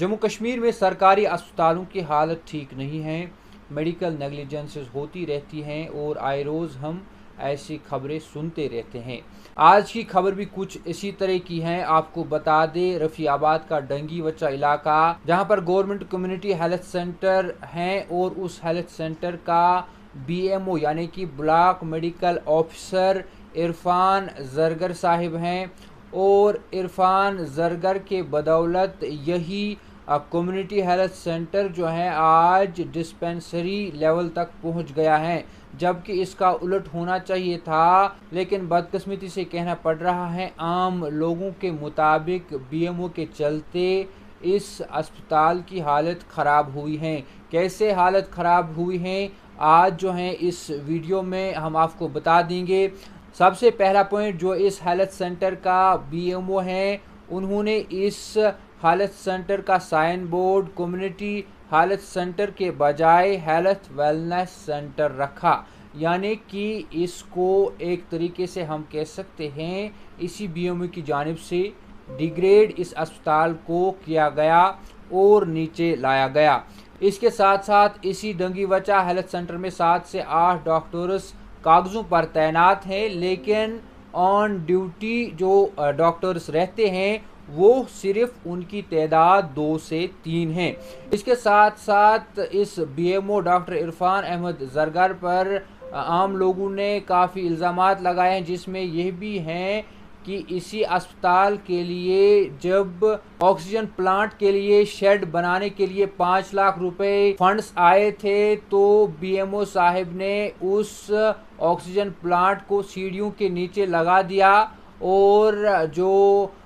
जम्मू कश्मीर में सरकारी अस्पतालों की हालत ठीक नहीं है, मेडिकल नेग्लिजेंसेस होती रहती हैं और आए रोज़ हम ऐसी खबरें सुनते रहते हैं। आज की खबर भी कुछ इसी तरह की है। आपको बता दें, रफ़ियाबाद का डंगी वच्चा इलाका, जहां पर गवर्नमेंट कम्युनिटी हेल्थ सेंटर हैं और उस हेल्थ सेंटर का BMO यानी कि block medical officer Irfan Zargar Sahib हैं और इरफान जरगर के बदौलत यही कम्युनिटी हेल्थ सेंटर जो है आज डिस्पेंसरी लेवल तक पहुंच गया है, जबकि इसका उलट होना चाहिए था। लेकिन बदकिस्मती से कहना पड़ रहा है, आम लोगों के मुताबिक BMO के चलते इस अस्पताल की हालत ख़राब हुई है। कैसे हालत ख़राब हुई है आज जो है इस वीडियो में हम आपको बता देंगे। सबसे पहला पॉइंट, जो इस हेल्थ सेंटर का BMO है, उन्होंने इस हेल्थ सेंटर का sign board community health centre के बजाय हेल्थ वेलनेस सेंटर रखा, यानी कि इसको एक तरीके से हम कह सकते हैं इसी BMO की जानिब से डिग्रेड इस अस्पताल को किया गया और नीचे लाया गया। इसके साथ साथ इसी डंगी वचा हेल्थ सेंटर में 7 से 8 डॉक्टर्स कागज़ों पर तैनात हैं, लेकिन ऑन ड्यूटी जो डॉक्टर्स रहते हैं वो सिर्फ उनकी तादाद 2 से 3 है। इसके साथ साथ इस BMO डॉक्टर इरफान अहमद जरगर पर आम लोगों ने काफ़ी इल्ज़ामात लगाए हैं, जिसमें यह भी हैं कि इसी अस्पताल के लिए जब ऑक्सीजन प्लांट के लिए शेड बनाने के लिए 5 लाख रुपए फंड्स आए थे, तो BMO साहिब ने उस ऑक्सीजन प्लांट को सीढ़ियों के नीचे लगा दिया और जो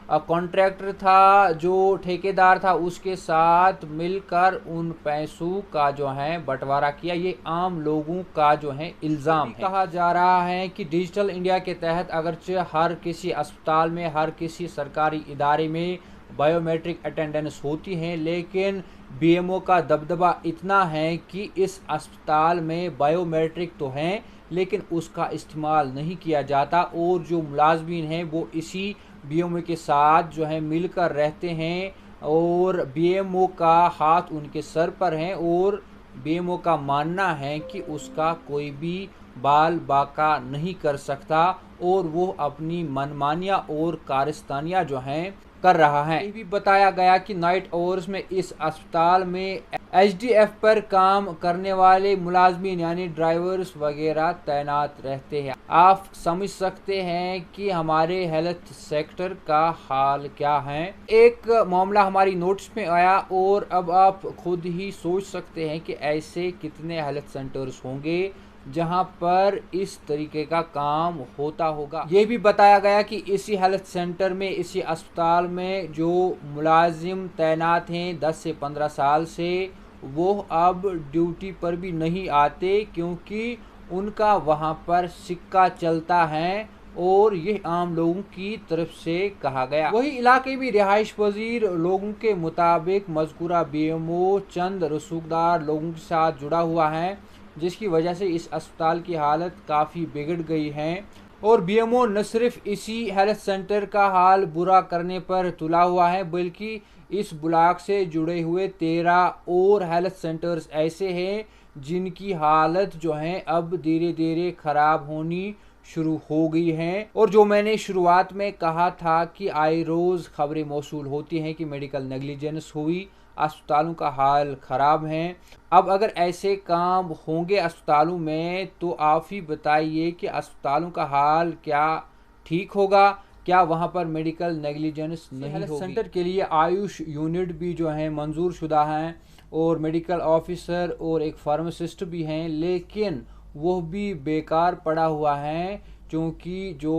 कॉन्ट्रैक्टर था, जो ठेकेदार था, उसके साथ मिलकर उन पैसों का जो है बंटवारा किया। ये आम लोगों का जो है इल्ज़ाम है। कहा जा रहा है कि डिजिटल इंडिया के तहत अगरचे हर किसी अस्पताल में, हर किसी सरकारी इदारे में बायोमेट्रिक अटेंडेंस होती हैं, लेकिन BMO का दबदबा इतना है कि इस अस्पताल में बायोमेट्रिक तो हैं लेकिन उसका इस्तेमाल नहीं किया जाता और जो मुलाजमीन हैं वो इसी BMO के साथ जो है मिलकर रहते हैं और BMO का हाथ उनके सर पर है और BMO का मानना है कि उसका कोई भी बाल बाका नहीं कर सकता और वो अपनी मनमानियाँ और कारस्तानियाँ जो हैं कर रहा है। ये भी बताया गया कि नाइट आवर्स में इस अस्पताल में HDF पर काम करने वाले मुलाजमीन यानी ड्राइवर्स वगैरह तैनात रहते हैं। आप समझ सकते हैं कि हमारे हेल्थ सेक्टर का हाल क्या है। एक मामला हमारी नोटिस में आया और अब आप खुद ही सोच सकते हैं कि ऐसे कितने हेल्थ सेंटर्स होंगे जहां पर इस तरीके का काम होता होगा। ये भी बताया गया कि इसी हेल्थ सेंटर में, इसी अस्पताल में जो मुलाजिम तैनात हैं 10 से 15 साल से, वो अब ड्यूटी पर भी नहीं आते क्योंकि उनका वहां पर सिक्का चलता है और ये आम लोगों की तरफ से कहा गया। वही इलाके भी रिहाइश पजीर लोगों के मुताबिक मज़कूरा BMO चंद रसूखदार लोगों के साथ जुड़ा हुआ है, जिसकी वजह से इस अस्पताल की हालत काफ़ी बिगड़ गई है और BMO न सिर्फ इसी हेल्थ सेंटर का हाल बुरा करने पर तुला हुआ है, बल्कि इस ब्लॉक से जुड़े हुए 13 और हेल्थ सेंटर्स ऐसे हैं जिनकी हालत जो है अब धीरे धीरे ख़राब होनी शुरू हो गई हैं। और जो मैंने शुरुआत में कहा था कि आए रोज़ खबरें मौसूल होती हैं कि मेडिकल नेग्लिजेंस हुई, अस्पतालों का हाल ख़राब है। अब अगर ऐसे काम होंगे अस्पतालों में तो आप ही बताइए कि अस्पतालों का हाल क्या ठीक होगा, क्या वहां पर मेडिकल नेग्लिजेंस नहीं होगी। हेल्थ सेंटर के लिए आयुष यूनिट भी जो है मंजूर शुदा हैं और मेडिकल ऑफिसर और एक फार्मासिस्ट भी हैं, लेकिन वो भी बेकार पड़ा हुआ है क्योंकि जो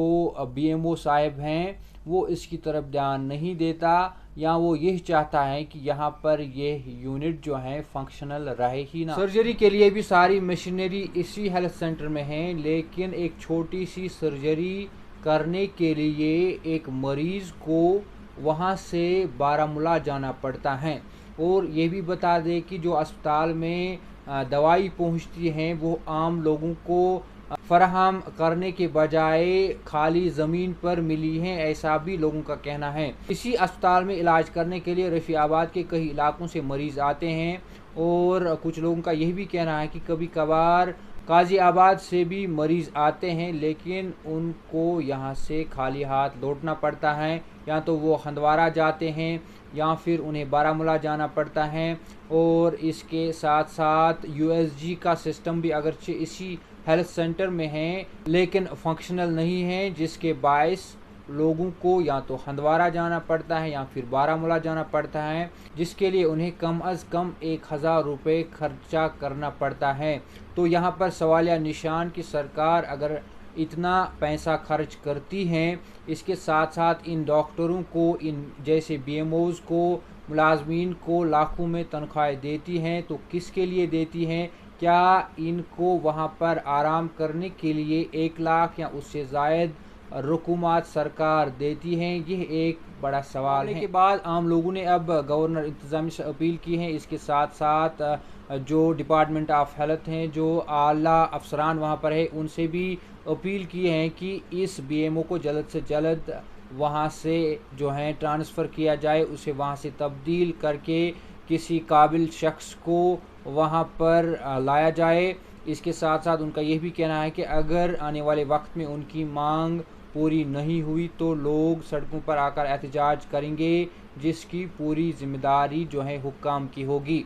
BMO साहब हैं वो इसकी तरफ ध्यान नहीं देता या वो यही चाहता है कि यहाँ पर ये यूनिट जो है फंक्शनल रहे ही ना। सर्जरी के लिए भी सारी मशीनरी इसी हेल्थ सेंटर में है, लेकिन एक छोटी सी सर्जरी करने के लिए एक मरीज़ को वहाँ से बारामूला जाना पड़ता है। और ये भी बता दें कि जो अस्पताल में दवाई पहुँचती हैं वो आम लोगों को फराहम करने के बजाय खाली ज़मीन पर मिली हैं, ऐसा भी लोगों का कहना है। इसी अस्पताल में इलाज करने के लिए रफ़ियाबाद के कई इलाकों से मरीज़ आते हैं और कुछ लोगों का यह भी कहना है कि कभी कभार गाज़ियाबाद से भी मरीज़ आते हैं, लेकिन उनको यहाँ से खाली हाथ लौटना पड़ता है। या तो वो हंदवारा जाते हैं या फिर उन्हें बारामूला जाना पड़ता है। और इसके साथ साथ यूएसजी का सिस्टम भी अगरचे इसी हेल्थ सेंटर में है लेकिन फंक्शनल नहीं है, जिसके बायस लोगों को या तो हंदवारा जाना पड़ता है या फिर बारामूला जाना पड़ता है, जिसके लिए उन्हें कम अज़ कम 1000 रुपये खर्चा करना पड़ता है। तो यहाँ पर सवालिया निशान कि सरकार अगर इतना पैसा खर्च करती हैं, इसके साथ साथ इन डॉक्टरों को, इन जैसे बीएमओज़ को, मुलाजमीन को लाखों में तनख्वाहें देती हैं, तो किसके लिए देती हैं? क्या इनको वहाँ पर आराम करने के लिए 1 लाख या उससे ज़ायद रकूमात सरकार देती हैं? यह एक बड़ा सवाल है। के बाद आम लोगों ने अब गवर्नर इंतज़ामिया से अपील की है। इसके साथ साथ जो डिपार्टमेंट ऑफ हेल्थ हैं, जो आला अफसरान वहाँ पर है, उनसे भी अपील की है कि इस बीएमओ को जल्द से जल्द वहाँ से जो है ट्रांसफ़र किया जाए, उसे वहाँ से तब्दील करके किसी काबिल शख्स को वहाँ पर लाया जाए। इसके साथ साथ उनका यह भी कहना है कि अगर आने वाले वक्त में उनकी मांग पूरी नहीं हुई तो लोग सड़कों पर आकर एहतजाज करेंगे, जिसकी पूरी जिम्मेदारी जो है हुक्काम की होगी।